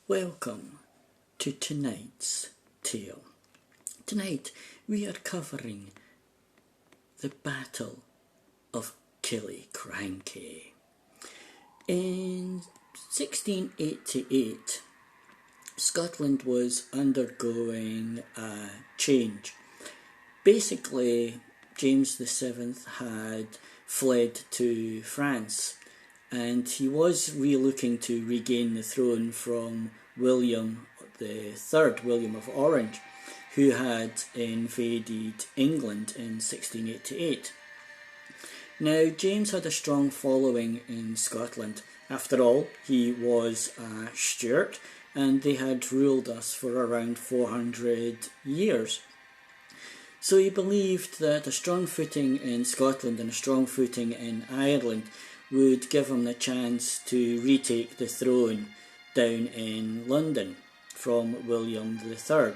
Welcome to tonight's tale. Tonight we are covering the Battle of Killiecrankie. In 1688, Scotland was undergoing a change. Basically, James VII had fled to France, and he was looking to regain the throne from William III, William of Orange, who had invaded England in 1688. Now, James had a strong following in Scotland. After all, he was a Stuart, and they had ruled us for around 400 years. So he believed that a strong footing in Scotland and a strong footing in Ireland would give him the chance to retake the throne down in London from William III.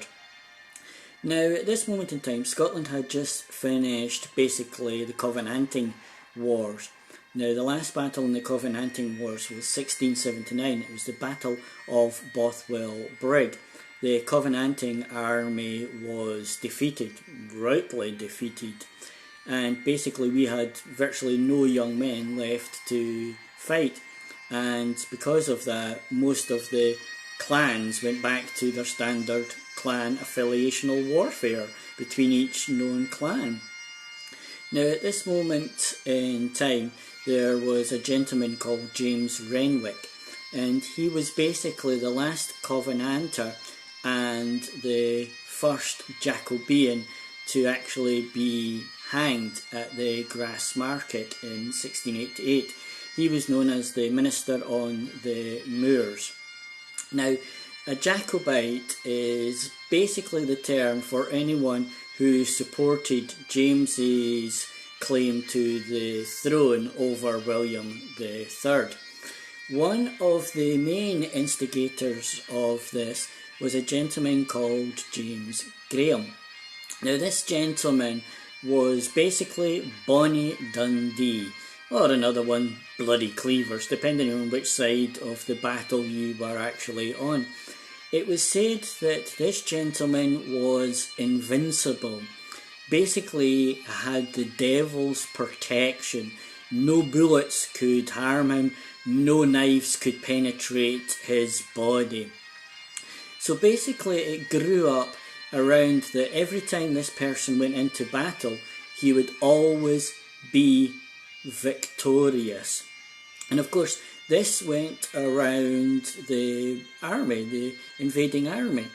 Now, at this moment in time, Scotland had just finished basically the Covenanting Wars. Now, the last battle in the Covenanting Wars was 1679. It was the Battle of Bothwell Brig. The Covenanting army was defeated, routily defeated, and basically we had virtually no young men left to fight. And because of that, most of the clans went back to their standard clan affiliational warfare between each known clan. Now, at this moment in time, there was a gentleman called James Renwick, and he was basically the last Covenanter and the first Jacobean to actually be hanged at the Grassmarket in 1688. He was known as the Minister on the Moors. Now, a Jacobite is basically the term for anyone who supported James's claim to the throne over William III. One of the main instigators of this was a gentleman called James Graham. Now, this gentleman was basically Bonnie Dundee, or another one, Bloody Cleavers, depending on which side of the battle you were actually on. It was said that this gentleman was invincible, basically had the devil's protection. No bullets could harm him, no knives could penetrate his body. So basically it grew up around that every time this person went into battle, he would always be victorious. And of course, this went around the army, the invading army.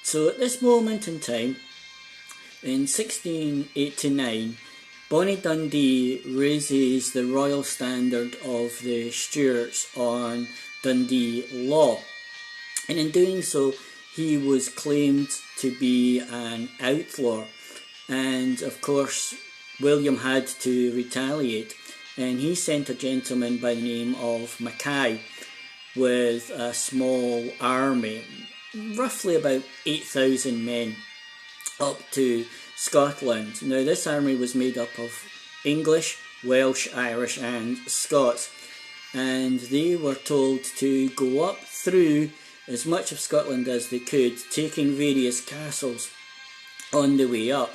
So at this moment in time, in 1689, Bonnie Dundee raises the royal standard of the Stuarts on Dundee law. And in doing so, he was claimed to be an outlaw. And of course, William had to retaliate. And he sent a gentleman by the name of Mackay with a small army, roughly about 8,000 men, up to Scotland. Now, this army was made up of English, Welsh, Irish and Scots. And they were told to go up through as much of Scotland as they could, taking various castles on the way up.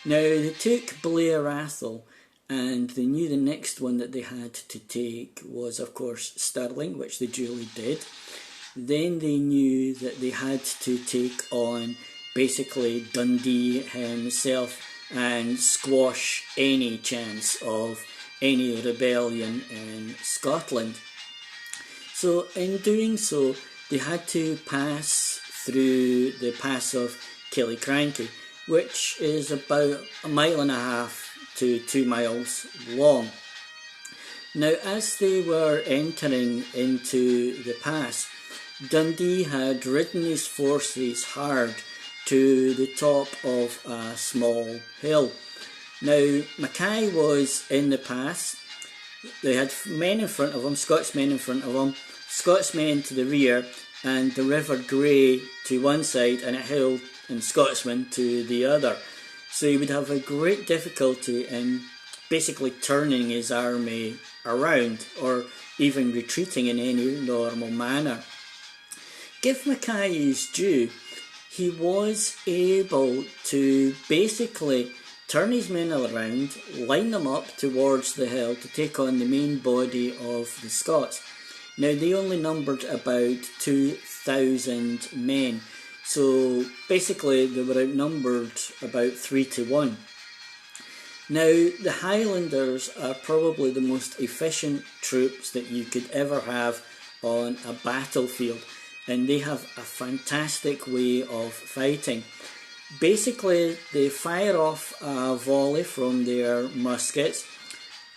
Now, they took Blair Athol, and they knew the next one that they had to take was, of course, Stirling, which they duly did. Then they knew that they had to take on basically Dundee himself and squash any chance of any rebellion in Scotland. So in doing so, they had to pass through the pass of Killiecrankie, which is about 1.5 miles to 2 miles long. Now, as they were entering into the pass, Dundee had ridden his forces hard to the top of a small hill. Now, Mackay was in the pass. They had men in front of him, Scots men in front of him, Scots men to the rear, and the River Grey to one side and a hill and Scotsmen to the other. So he would have a great difficulty in basically turning his army around or even retreating in any normal manner. give Mackay his due. He was able to basically turn his men around, line them up towards the hill to take on the main body of the Scots. Now, they only numbered about 2,000 men, so basically they were outnumbered about 3 to 1. Now, the Highlanders are probably the most efficient troops that you could ever have on a battlefield, and they have a fantastic way of fighting. Basically, they fire off a volley from their muskets,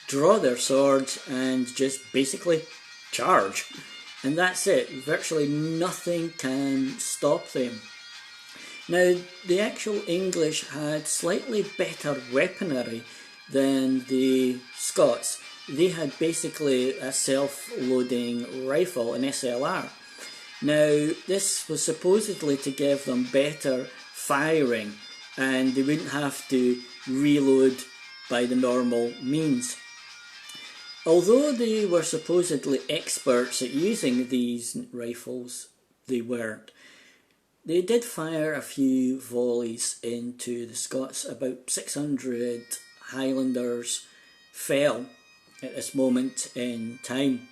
draw their swords, and just basically charge. And that's it. Virtually nothing can stop them. Now, the actual English had slightly better weaponry than the Scots. They had basically a self-loading rifle, an SLR. Now, this was supposedly to give them better firing, and they wouldn't have to reload by the normal means. Although they were supposedly experts at using these rifles, they weren't. They did fire a few volleys into the Scots. About 600 Highlanders fell at this moment in time.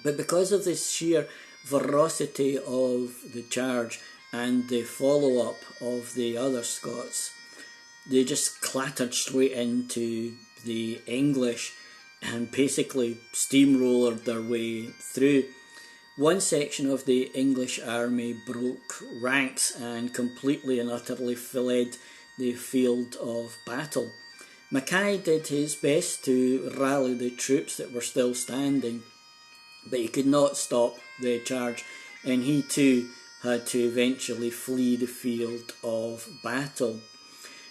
But because of the sheer ferocity of the charge and the follow-up of the other Scots, they just clattered straight into the English and basically steamrollered their way through. One section of the English army broke ranks and completely and utterly fled the field of battle. Mackay did his best to rally the troops that were still standing, but he could not stop the charge, and he too had to eventually flee the field of battle.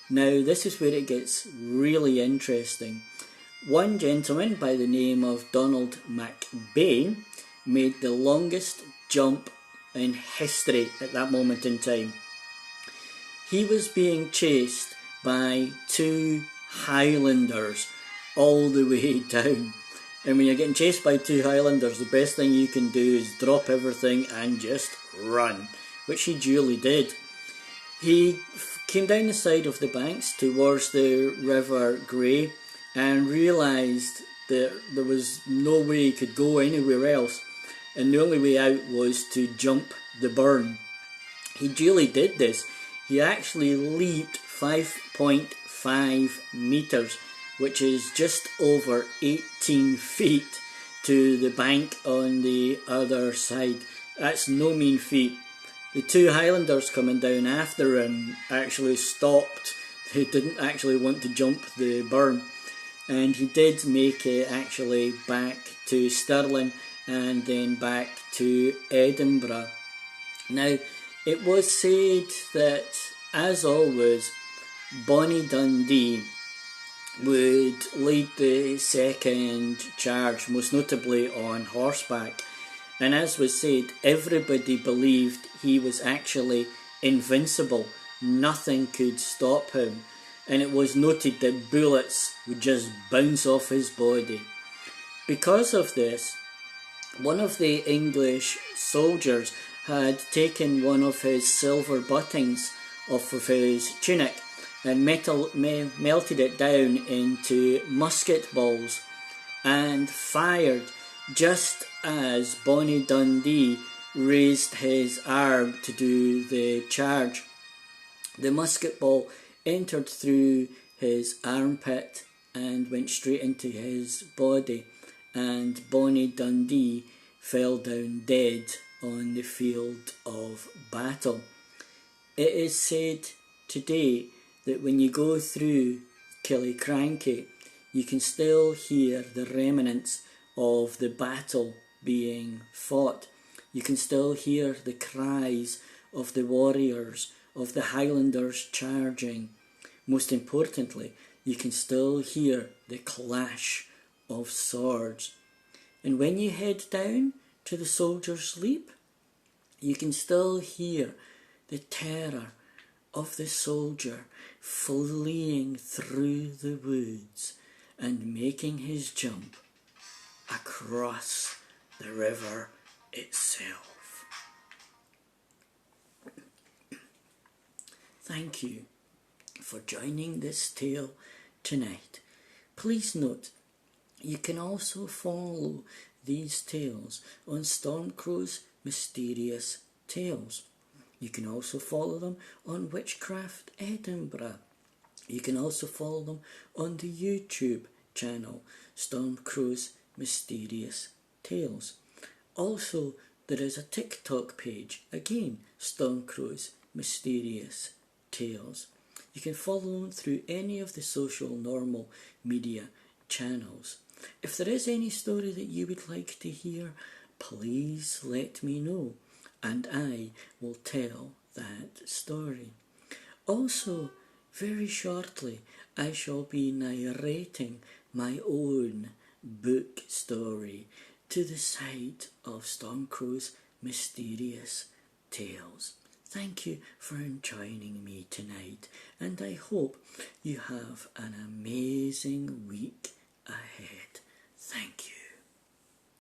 Now, this is where it gets really interesting. One gentleman by the name of Donald MacBain made the longest jump in history at that moment in time. He was being chased by 2 Highlanders all the way down. And when you're getting chased by 2 Highlanders, the best thing you can do is drop everything and just run, which he duly did. He came down the side of the banks towards the River Grey and realised that there was no way he could go anywhere else, and the only way out was to jump the burn. He duly did this. He actually leaped 5.5 metres, which is just over 18 feet, to the bank on the other side. That's no mean feat. The 2 Highlanders coming down after him actually stopped. They didn't actually want to jump the burn. And he did make it actually back to Stirling and then back to Edinburgh. Now, it was said that, as always, Bonnie Dundee would lead the second charge, most notably on horseback. And as was said, everybody believed he was actually invincible. Nothing could stop him. And it was noted that bullets would just bounce off his body. Because of this, one of the English soldiers had taken one of his silver buttons off of his tunic and melted it down into musket balls and fired just as Bonnie Dundee raised his arm to do the charge. The musket ball entered through his armpit and went straight into his body, and Bonnie Dundee fell down dead on the field of battle. It is said today that when you go through Killiecrankie, you can still hear the remnants of the battle being fought. You can still hear the cries of the warriors, of the Highlanders charging. Most importantly, you can still hear the clash of swords. And when you head down to the Soldier's Leap, you can still hear the terror of the soldier fleeing through the woods and making his jump across the river itself. thank you for joining this tale tonight. Please note, you can also follow these tales on Stormcrow's Mysterious Tales. You can also follow them on Witchcraft Edinburgh. You can also follow them on the YouTube channel Stormcrow's Mysterious Tales. Also, there is a TikTok page, again, Stormcrow's Mysterious Tales. You can follow them through any of the social normal media channels. If there is any story that you would like to hear, please let me know, and I will tell that story. Also, very shortly, I shall be narrating my own book story to the side of Stormcrow's Mysterious Tales. Thank you for joining me tonight, and I hope you have an amazing week ahead. Thank you.